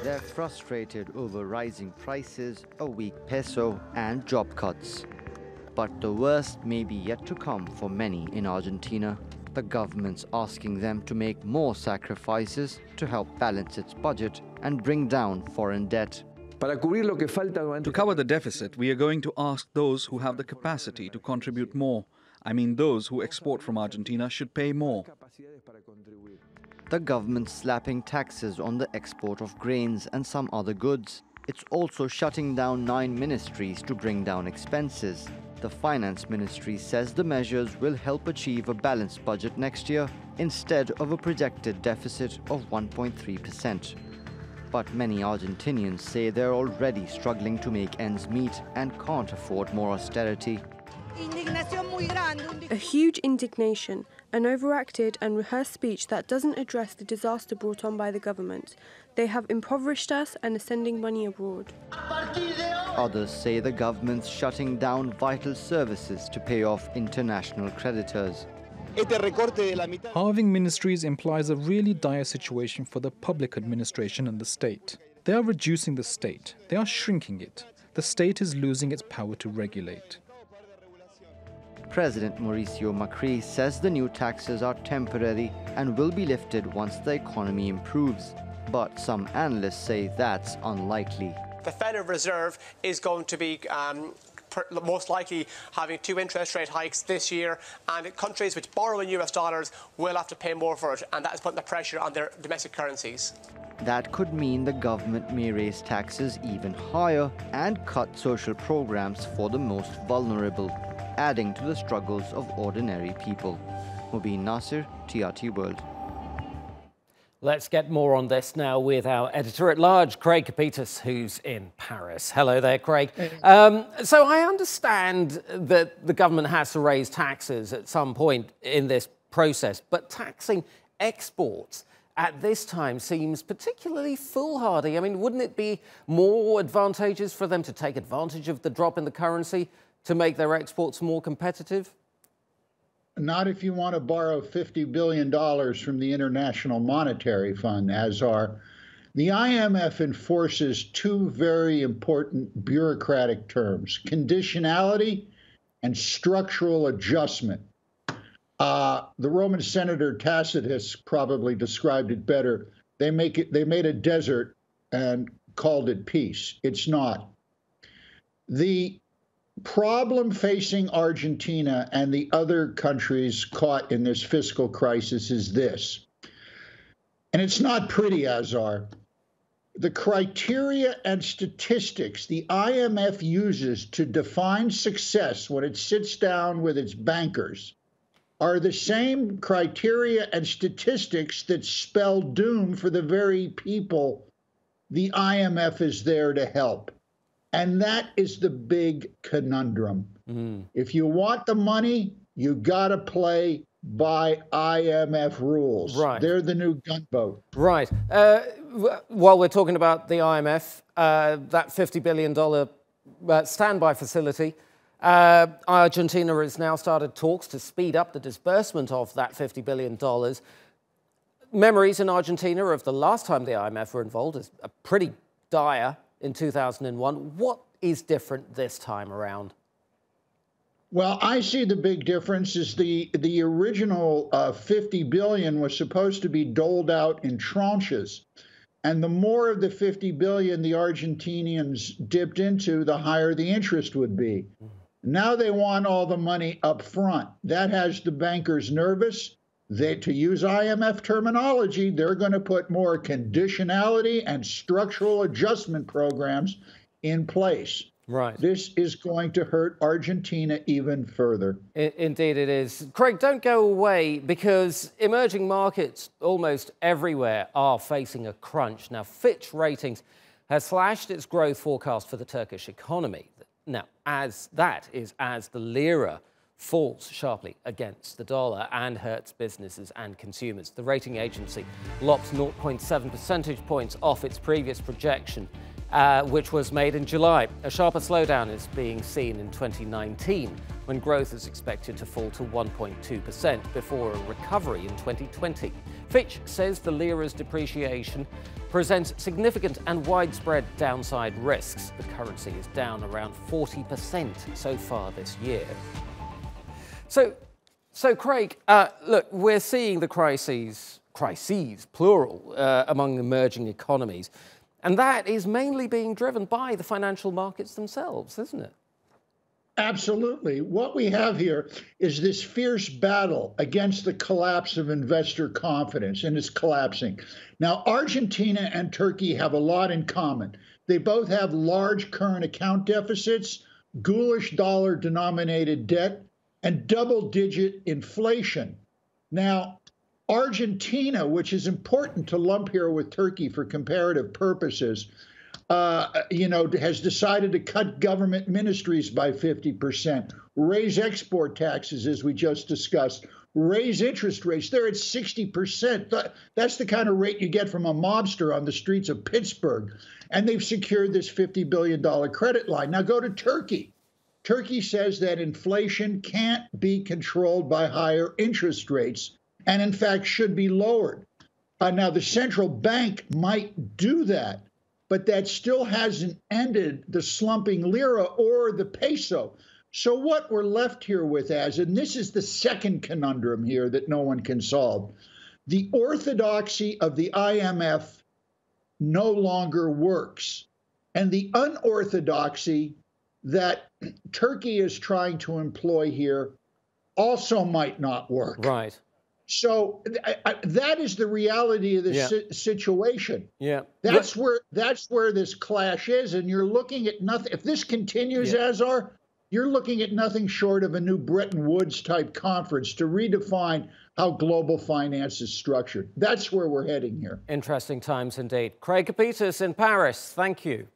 They're frustrated over rising prices, a weak peso, and job cuts. But the worst may be yet to come for many in Argentina. The government's asking them to make more sacrifices to help balance its budget and bring down foreign debt. To cover the deficit, we are going to ask those who have the capacity to contribute more. I mean, those who export from Argentina should pay more. The government's slapping taxes on the export of grains and some other goods. It's also shutting down 9 ministries to bring down expenses. The finance ministry says the measures will help achieve a balanced budget next year instead of a projected deficit of 1.3%. But many Argentinians say they're already struggling to make ends meet and can't afford more austerity. A huge indignation, an overacted and rehearsed speech that doesn't address the disaster brought on by the government. They have impoverished us and are sending money abroad. Others say the government's shutting down vital services to pay off international creditors. Halving ministries implies a really dire situation for the public administration and the state. They are reducing the state. They are shrinking it. The state is losing its power to regulate. President Mauricio Macri says the new taxes are temporary and will be lifted once the economy improves. But some analysts say that's unlikely. The Federal Reserve is going to be most likely having 2 interest rate hikes this year, and countries which borrow in US dollars will have to pay more for it, and that is putting the pressure on their domestic currencies. That could mean the government may raise taxes even higher and cut social programs for the most vulnerable, adding to the struggles of ordinary people. Mobin Nasir, TRT World. Let's get more on this now with our editor-at-large, Craig Copetas, who's in Paris. Hello there, Craig. So I understand that the government has to raise taxes at some point in this process, but taxing exports at this time seems particularly foolhardy. I mean, wouldn't it be more advantageous for them to take advantage of the drop in the currency to make their exports more competitive? Not if you want to borrow $50 billion from the International Monetary Fund, as are. The IMF enforces 2 very important bureaucratic terms: conditionality and structural adjustment. The Roman senator Tacitus probably described it better. They made a desert and called it peace. It's not. The problem facing Argentina and the other countries caught in this fiscal crisis is this, and it's not pretty, Azar. The criteria and statistics the IMF uses to define success when it sits down with its bankers are the same criteria and statistics that spell doom for the very people the IMF is there to help. And that is the big conundrum. If you want the money, you got to play by IMF rules. Right. They're the new gunboat. Right. While we're talking about the IMF, that $50 billion standby facility, Argentina has now started talks to speed up the disbursement of that $50 billion. Memories in Argentina of the last time the IMF were involved is pretty dire. In 2001. What is different this time around? Well, I see the big difference is the original $50 billion was supposed to be doled out in tranches. And the more of the $50 billion the Argentinians dipped into, the higher the interest would be. Now they want all the money up front. That has the bankers nervous. To use IMF terminology, they're going to put more conditionality and structural adjustment programs in place. Right. This is going to hurt Argentina even further. Indeed it is. Craig, don't go away, because emerging markets almost everywhere are facing a crunch. Now, Fitch Ratings has slashed its growth forecast for the Turkish economy. Now, as the lira falls sharply against the dollar and hurts businesses and consumers. The rating agency lops 0.7 percentage points off its previous projection, which was made in July. A sharper slowdown is being seen in 2019, when growth is expected to fall to 1.2% before a recovery in 2020. Fitch says the lira's depreciation presents significant and widespread downside risks. The currency is down around 40% so far this year. So Craig, look, we're seeing the crises, plural, among emerging economies. And that is mainly being driven by the financial markets themselves, isn't it? Absolutely. What we have here is this fierce battle against the collapse of investor confidence, and it's collapsing. Now, Argentina and Turkey have a lot in common. They both have large current account deficits, ghoulish dollar-denominated debt, and double-digit inflation. Now, Argentina, which is important to lump here with Turkey for comparative purposes, has decided to cut government ministries by 50%, raise export taxes, as we just discussed, raise interest rates. They're at 60%. That's the kind of rate you get from a mobster on the streets of Pittsburgh. And they've secured this $50 billion credit line. Now go to Turkey. Turkey says that inflation can't be controlled by higher interest rates, and in fact should be lowered. Now, the central bank might do that, but that still hasn't ended the slumping lira or the peso. So what we're left here with and this is the second conundrum here that no one can solve, the orthodoxy of the IMF no longer works, and the unorthodoxy that Turkey is trying to employ here also might not work. Right. So that is the reality of this situation. Yeah. That's where this clash is, and you're looking at nothing. If this continues, Azar, you're looking at nothing short of a new Bretton Woods type conference to redefine how global finance is structured. That's where we're heading here. Interesting times indeed. Craig Copetas in Paris, thank you.